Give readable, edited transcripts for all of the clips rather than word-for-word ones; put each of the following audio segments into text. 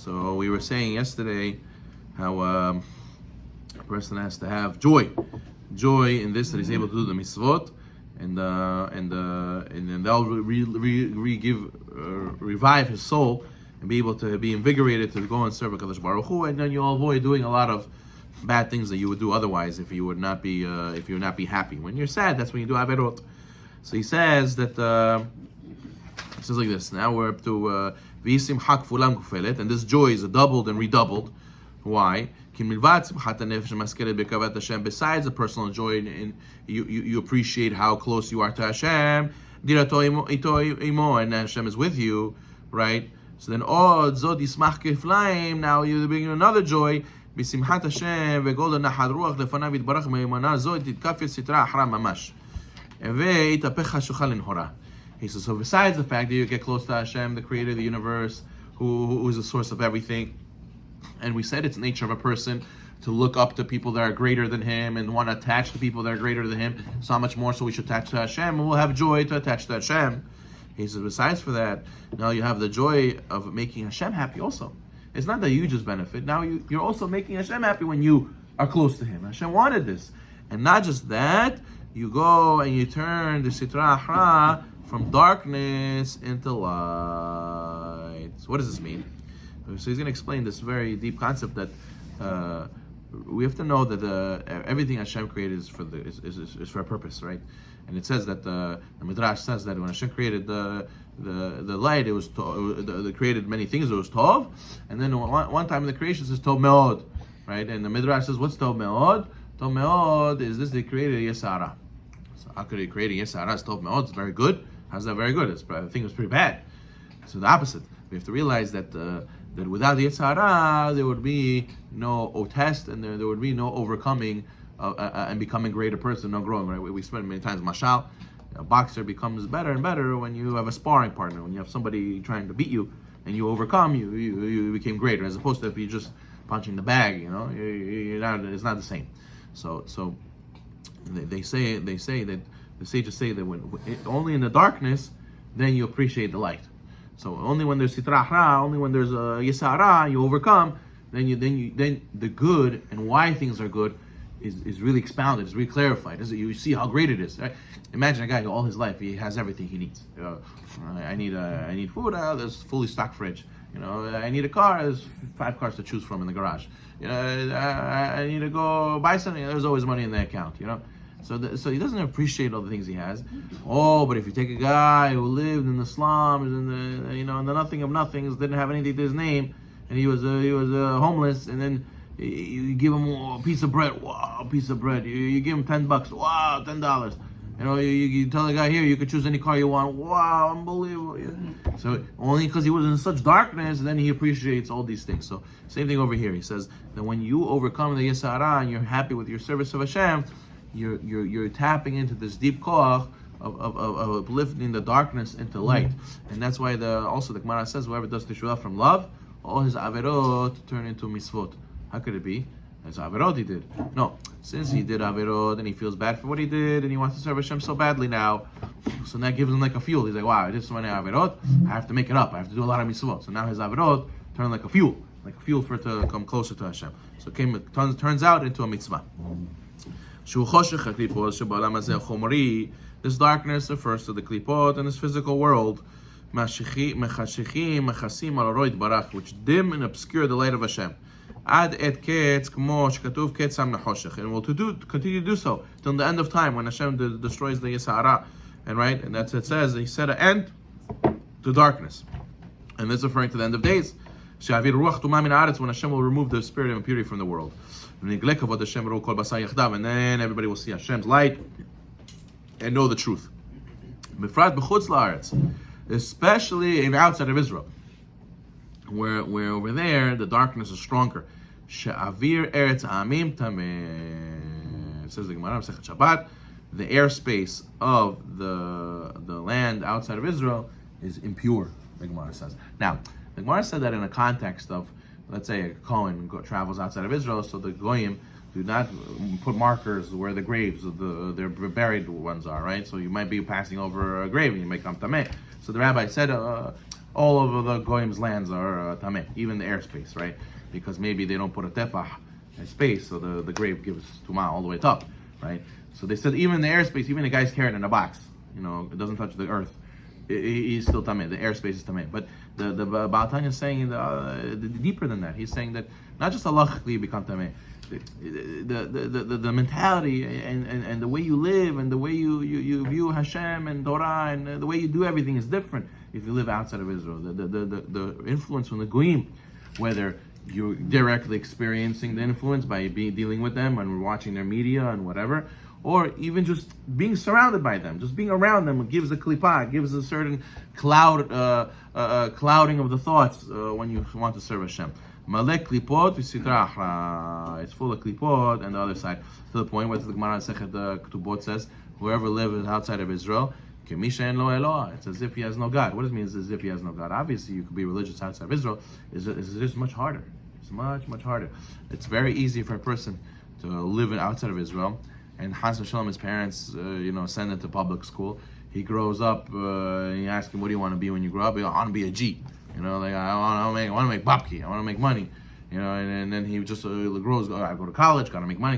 So we were saying yesterday how a person has to have joy in this, that he's able to do the mitzvot, and then that'll revive his soul and be able to be invigorated to go and serve a Kadosh Baruch Hu, and then you'll avoid doing a lot of bad things that you would do otherwise if you would not be happy. When you're sad, that's when you do averot. So he says that he says like this. Now we're up to v'isim hak fulam kufelet, and this joy is doubled and redoubled. Why? Besides the personal joy, and you appreciate how close you are to Hashem, and Hashem is with you, right? So then, now you're bringing another joy. He says, so besides the fact that you get close to Hashem, the creator of the universe, who is the source of everything, and we said it's the nature of a person to look up to people that are greater than him and want to attach to people that are greater than him, so how much more so we should attach to Hashem, and we'll have joy to attach to Hashem. He says, besides for that, now you have the joy of making Hashem happy also. It's not that you just benefit, now you're also making Hashem happy when you are close to him. Hashem wanted this. And not just that, you go and you turn the Sitra Ahra from darkness into light. So what does this mean? So he's going to explain this very deep concept that we have to know that everything Hashem created is for a purpose, right? And it says that the Midrash says that when Hashem created the light, it was created many things. It was tov, and then one time in the creation it says tov meod, right? And the Midrash says, what's tov meod? Tov meod is this: they created Yesara. So how could he create Yesara? It's tov meod. It's very good. How's that very good? I think it was pretty bad. So the opposite. We have to realize that without the Yetzirah, there would be no test, and there would be no overcoming and becoming a greater person, no growing. Right? We spent many times mashal. A boxer becomes better and better when you have a sparring partner, when you have somebody trying to beat you, and you overcome. You became greater, as opposed to if you're just punching the bag. You're not. It's not the same. So they say that the sages say that when only in the darkness, then you appreciate the light. So only when there's Sitra Ahra, only when there's a Yesara, you overcome. Then the good and why things are good is really expounded, is really clarified. You see how great it is. Right? Imagine a guy who all his life he has everything he needs. I need food. There's fully stocked fridge. I need a car. There's 5 cars to choose from in the garage. I need to go buy something. There's always money in the account. So he doesn't appreciate all the things he has. Oh, but if you take a guy who lived in the slums and in the nothing of nothings, didn't have anything to his name, and he was homeless, and then you give him a piece of bread. Wow, a piece of bread. You give him $10. Wow, $10. You tell the guy here you could choose any car you want. Wow, unbelievable. Yeah. So only because he was in such darkness, then he appreciates all these things. So same thing over here. He says that when you overcome the Yesara and you're happy with your service of Hashem, you're tapping into this deep koach of uplifting the darkness into light, and that's why also the Gemara says whoever does teshuvah from love, all his averot turn into mitzvot. How could it be? That's averot he did. No, since he did averot and he feels bad for what he did and he wants to serve Hashem so badly now, so that gives him like a fuel. He's like, wow, I did so many averot, I have to make it up. I have to do a lot of mitzvot. So now his averot turn like a fuel for it to come closer to Hashem. So it turns out into a mitzvah. This darkness refers to the klipot and this physical world, which dim and obscure the light of Hashem. And will continue to do so till the end of time when Hashem destroys the Yesara. And that's it says he set an end to darkness. And this is referring to the end of days. When Hashem will remove the spirit of impurity from the world. And then everybody will see Hashem's light and know the truth. Especially outside of Israel, where over there the darkness is stronger. It says the Gemara Shabbat, the airspace of the land outside of Israel is impure. The Gemara says. Now, the Gemara said that in a context of, let's say, a Kohen travels outside of Israel, so the Goyim do not put markers where the graves of their buried ones are, right? So you might be passing over a grave and you may come tameh. So the rabbi said, all over the goyim's lands are tameh, even the airspace, right? Because maybe they don't put a tefah in space, so the grave gives tumah all the way up, right? So they said even the airspace, even the guy's carrying in a box, it doesn't touch the earth. He's still tameh. The airspace is tameh. But the Baal Tanya is saying deeper than that. He's saying that not just halachically you become tameh. The mentality and the way you live and the way you view Hashem and Torah and the way you do everything is different if you live outside of Israel. The influence from the goyim, whether you're directly experiencing the influence by dealing with them and watching their media and whatever, or even just being surrounded by them, just being around them, gives a klippah, gives a certain clouding of the thoughts when you want to serve Hashem. Malek klipot v'sitra achra. It's full of klipot, and the other side, to the point where the Gemara Sechet Ketubot says, whoever lives outside of Israel, kemisha en lo Eloah. It's as if he has no God. What does it mean? It's as if he has no God. Obviously, you could be religious outside of Israel. It's just much harder. It's much, much harder. It's very easy for a person to live outside of Israel, and Chas v'Shalom, his parents, send him to public school. He grows up. You ask him, "What do you want to be when you grow up?" I want to be a G. I want to make babki. I want to make money. And then he just grows. I go to college. Gotta make money.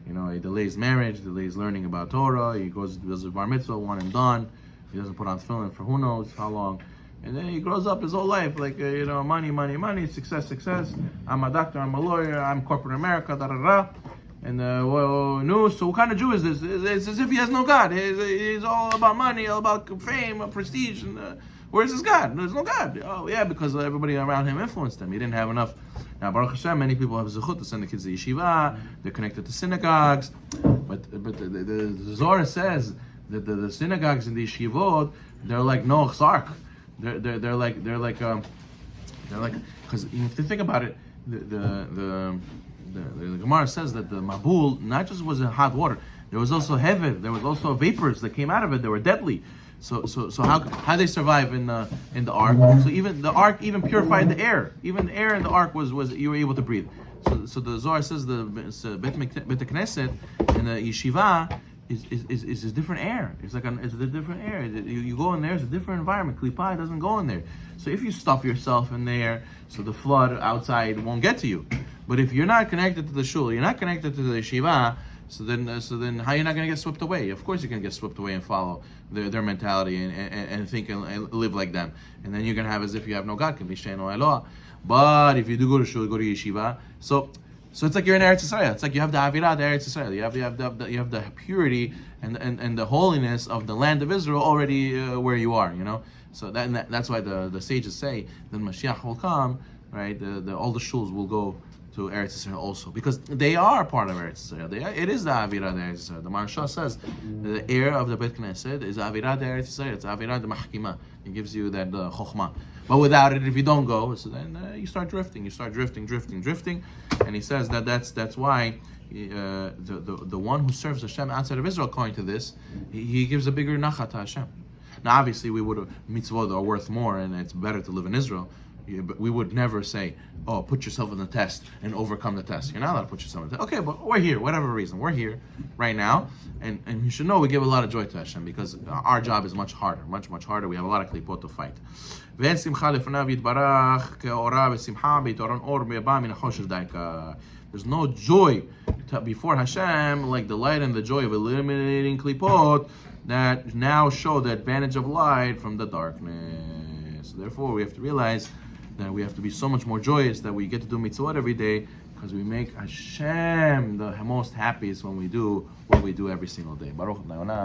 He delays marriage. Delays learning about Torah. He does a bar mitzvah, one and done. He doesn't put on tefillin for who knows how long. And then he grows up his whole life like money, success. I'm a doctor. I'm a lawyer. I'm corporate America. Da da da. And so what kind of Jew is this? It's as if he has no God. He's all about money, all about fame, prestige. And where's his God? There's no God. Oh yeah, because everybody around him influenced him. He didn't have enough. Now Baruch Hashem, many people have zechut to send the kids to yeshiva. They're connected to synagogues, but the Zohar says that the synagogues and the yeshivot, they're like Noach's Ark. They're like because if you think about it, the Gemara says that the Mabul not just was in hot water, there was also heaven, there was also vapors that came out of it that were deadly. So how they survive in the ark? So even the ark even purified the air. Even the air in the ark was you were able to breathe. So the Zohar says the Bet Knesset and the yeshiva is a different air. It's a different air. You go in there, it's a different environment. Klippah doesn't go in there. So if you stuff yourself in there, so the flood outside won't get to you. But if you're not connected to the shul, you're not connected to the yeshiva, so then how you're not going to get swept away? Of course you're going to get swept away and follow their mentality and think and live like them. And then you're going to have as if you have no God. But if you do go to shul, go to yeshiva, so it's like you're in Eretz Yisrael. It's like you have the Avirah of Eretz Yisrael. You have the purity and the holiness of the land of Israel already where you are. So that's why the sages say that Mashiach will come. Right, all the shuls will go to Eretz Yisrael also, because they are part of Eretz Yisrael. It is the Avirah of Eretz Yisrael. The Maharsha says the air of the Bet Knesset is Avirah of Eretz Yisrael. It's Avirah de Mahkima. It gives you that Chokhmah. But without it, if you don't go, so then you start drifting. You start drifting. And he says that's why the one who serves Hashem outside of Israel, according to this, he gives a bigger nachat to Hashem. Now, obviously, mitzvot are worth more, and it's better to live in Israel. Yeah, but we would never say, "Oh, put yourself in the test and overcome the test." You're not allowed to put yourself in the test. Okay, but we're here, whatever reason, we're here right now, and you should know we give a lot of joy to Hashem because our job is much harder, much harder. We have a lot of klipot to fight. There's no joy before Hashem like the light and the joy of eliminating klipot that now show the advantage of light from the darkness. Therefore, we have to realize that we have to be so much more joyous that we get to do mitzvot every day, because we make Hashem the most happiest when we do what we do every single day. Baruch Adonai.